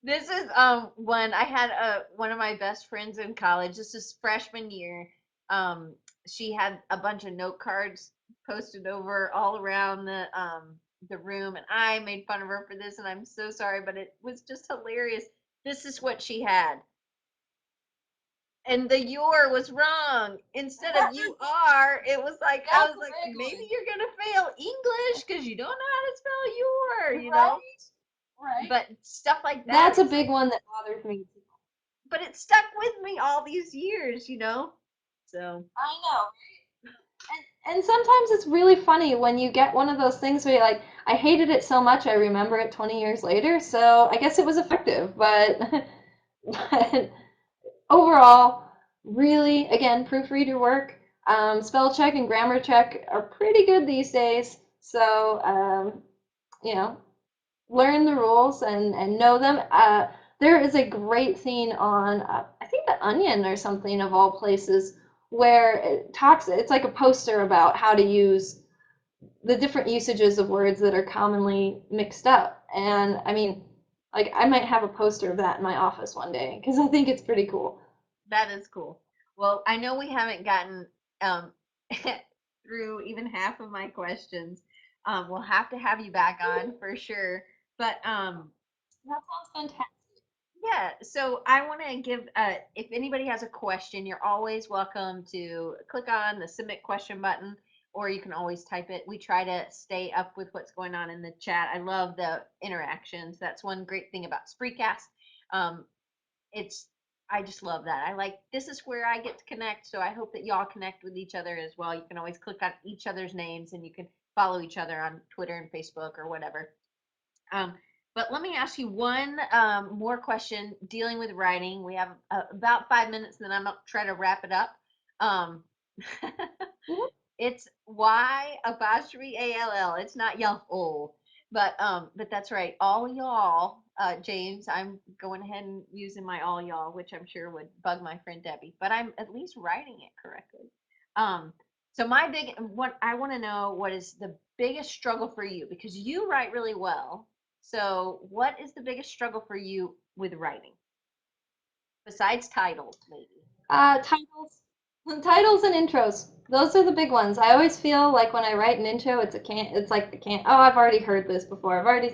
This is when I had one of my best friends in college. This is freshman year. Um, she had a bunch of note cards posted over all around the room, and I made fun of her for this, and I'm so sorry, but it was just hilarious. This is what she had, and the "your" was wrong. Instead of "you are," it was like I That's was a like, big maybe one. you're gonna fail English because you don't know how to spell "your," Right? Right. but stuff like that. That's a It's big like, one that bothers me too. but it stuck with me all these years. So I know. And sometimes it's really funny when you get one of those things where you're like, I hated it so much, I remember it 20 years later, so I guess it was effective. But, but overall, really, again, proofread your work. Spell check and grammar check are pretty good these days. So, you know, learn the rules and know them. There is a great scene on, I think, The Onion or something of all places, where it's like a poster about how to use the different usages of words that are commonly mixed up. And I mean, like, I might have a poster of that in my office one day because I think it's pretty cool. that is cool. Well, I know we haven't gotten um, through even half of my questions. We'll have to have you back on for sure. But That sounds fantastic. yeah, so I want to give, if anybody has a question, you're always welcome to click on the submit question button, or you can always type it. We try to stay up with what's going on in the chat. I love the interactions. That's one great thing about Spreecast. Um, it's, I just love that. I like, this is where I get to connect. So I hope that y'all connect with each other as well. You can always click on each other's names and you can follow each other on Twitter and Facebook or whatever. Um, but let me ask you one more question dealing with writing. We have about 5 minutes, and then I'm going to try to wrap it up. Um, Mhm. it's why apostrophe ALL. It's not y'all, but that's right. All y'all, James. I'm going ahead and using my all y'all, which I'm sure would bug my friend Debbie, but I'm at least writing it correctly. Um, so my big what I want to know, what is the biggest struggle for you, because you write really well. So what is the biggest struggle for you with writing besides titles, maybe? Titles, titles and intros. Those are the big ones. I always feel like when I write an intro, it's a can't. It's like the can't. Oh, I've already heard this before. I've already,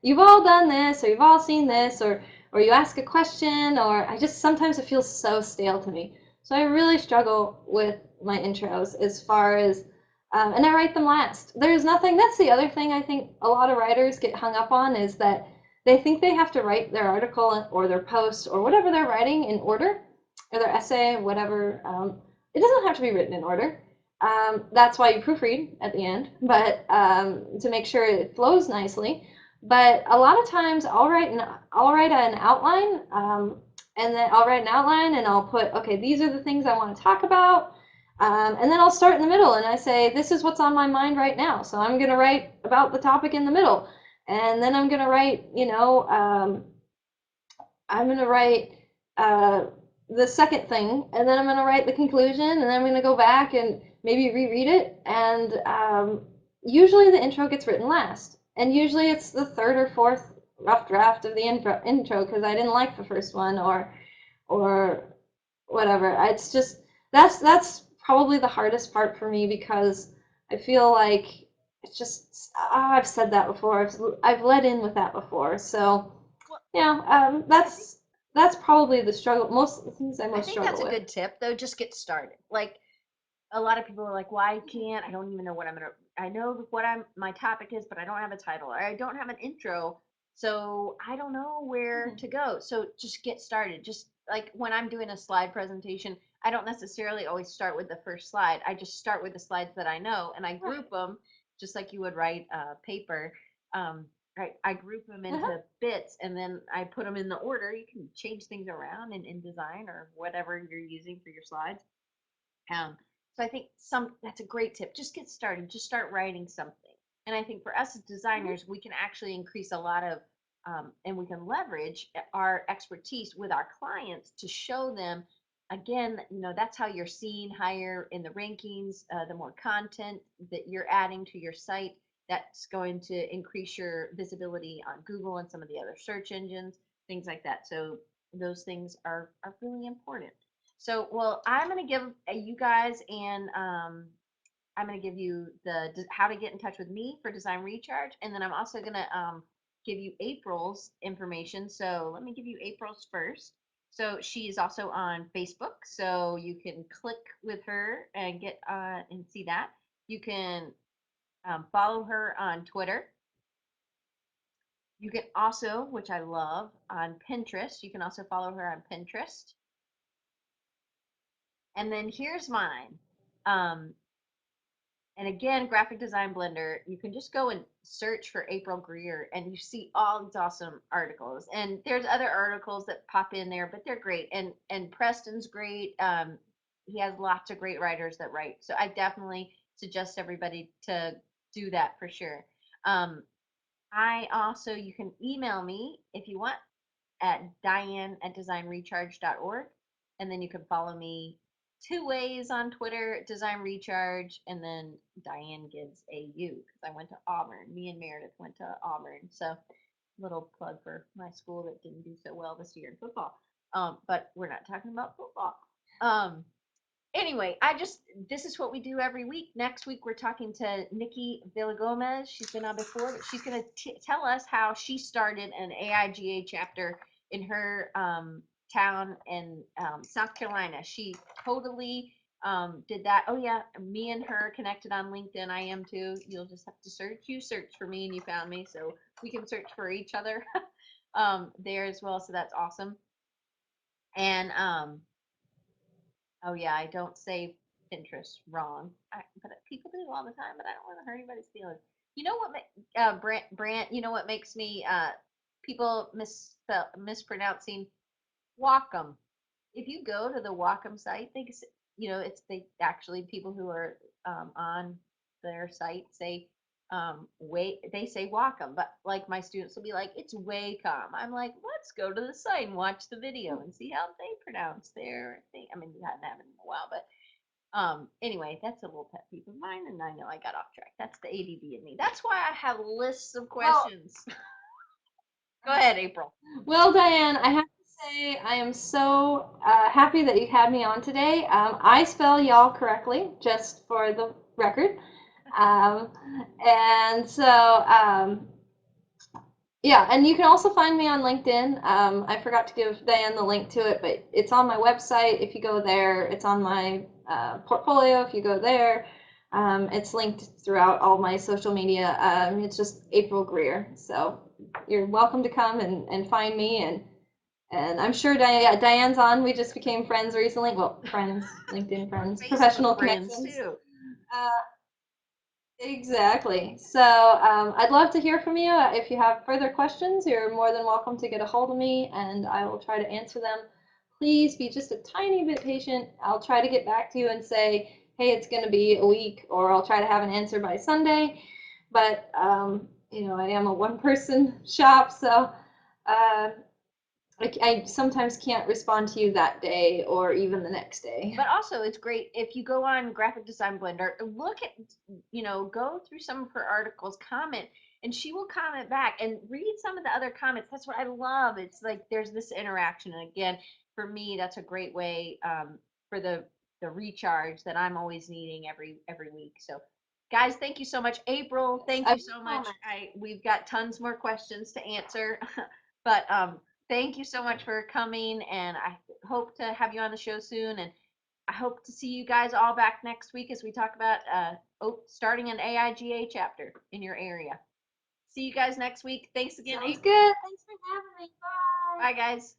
you've all done this, or you've all seen this, or you ask a question, or I just sometimes it feels so stale to me. So I really struggle with my intros as far as, and I write them last. There's nothing. That's the other thing I think a lot of writers get hung up on is that they think they have to write their article or their post or whatever they're writing in order, or their essay, whatever. It doesn't have to be written in order. That's why you proofread at the end, but to make sure it flows nicely. But a lot of times I'll write an outline, and then I'll write an outline and I'll put, okay, these are the things I want to talk about. And then I'll start in the middle and I say, this is what's on my mind right now. So I'm going to write about the topic in the middle. And then I'm going to write, I'm going to write uh, the second thing, and then I'm going to write the conclusion, and then I'm going to go back and maybe reread it. And usually the intro gets written last, and usually it's the third or fourth rough draft of the intro because I didn't like the first one, or whatever. It's just that's probably the hardest part for me because I feel like it's just I've said that before. I've led in with that before. So Well, yeah, I think that's probably the struggle. Most of the things I I most think that's struggle a with. good tip though. Just get started. Like a lot of people are like, "Why can't I don't even know what I'm gonna. I know what my topic is, but I don't have a title or I don't have an intro, so I don't know where Mhm. to go." So just get started. Just like when I'm doing a slide presentation, I don't necessarily always start with the first slide. I just start with the slides that I know, and I Right. group them just like you would write a paper. Um, I group them Uh-huh. into bits, and then I put them in the order. You can change things around in InDesign or whatever you're using for your slides. So I think that's a great tip. Just get started. Just start writing something. And I think for us as Mhm. designers, we can actually increase a lot of, and we can leverage our expertise with our clients to show them. Again, that's how you're seen higher in the rankings. The more content that you're adding to your site, that's going to increase your visibility on Google and some of the other search engines, things like that. So those things are really important. So, well, I'm going to give you guys and I'm going to give you how to get in touch with me for Design Recharge, and then I'm also going to give you April's information. So let me give you April's first. So she is also on Facebook, so you can click with her and get and see that. You can follow her on Twitter. You can also, which I love, on Pinterest. You can also follow her on Pinterest. And then here's mine. Um, And again, Graphic Design Blender, you can just go and search for April Greer and you see all these awesome articles. And there's other articles that pop in there, but they're great. And Preston's great. He has lots of great writers that write. So I definitely suggest everybody to do that for sure. Um, I also, you can email me if you want at diane@designrecharge.org. And then you can follow me two ways on Twitter, Design Recharge, and then Diane Gibbs AU, because I went to Auburn. Me and Meredith went to Auburn. So, little plug for my school that didn't do so well this year in football. But we're not talking about football. Um, anyway, this is what we do every week. Next week we're talking to Nikki Villagomez. She's been on before, but she's going to tell us how she started an AIGA chapter in her town in South Carolina. She totally did that. Oh yeah, me and her connected on LinkedIn. I am too. You'll just have to search. You searched for me and you found me, so we can search for each other there as well. So that's awesome. And oh yeah, I don't say Pinterest wrong, but people do all the time. But I don't want to hurt anybody's feelings. You know what, Brant? You know what makes me people mispronouncing Wacom. If you go to the Wacom site, it's they actually people who are on their site say wait they say Wacom, but like my students will be like it's Wacom. I'm like let's go to the site and watch the video and see how they pronounce their thing. I mean, you haven't had it in a while, but anyway, that's a little pet peeve of mine, and I know I got off track. That's the ADD in me. That's why I have lists of Well, questions. Go ahead, April. well, Diane, I have to say I am so happy that you had me on today. I spell y'all correctly, just for the record. Um, and so, yeah, and you can also find me on LinkedIn. I forgot to give Diane the link to it, but it's on my website. If you go there, it's on my portfolio. If you go there, it's linked throughout all my social media. It's just April Greer. So you're welcome to come and find me. And I'm sure Diane's on. We just became friends recently. Well, friends, LinkedIn We're friends, Facebook professional friends connections. too. Uh, Exactly. So I'd love to hear from you. If you have further questions, you're more than welcome to get a hold of me and I will try to answer them. Please be just a tiny bit patient. I'll try to get back to you and say, hey, it's going to be a week, or I'll try to have an answer by Sunday. But, I am a one person shop, so I sometimes can't respond to you that day or even the next day. But also, it's great if you go on Graphic Design Blender, look at, go through some of her articles, comment. and she will comment back and read some of the other comments. That's what I love. It's like there's this interaction, and again, for me, that's a great way for the recharge that I'm always needing every week. So, guys, thank you so much. April, Yes, thank I you will so much. comment. We've got tons more questions to answer, but thank you so much for coming, and I hope to have you on the show soon. And I hope to see you guys all back next week as we talk about starting an AIGA chapter in your area. See you guys next week. Thanks again, Sounds April. good. Thanks for having me. Bye. Bye, guys.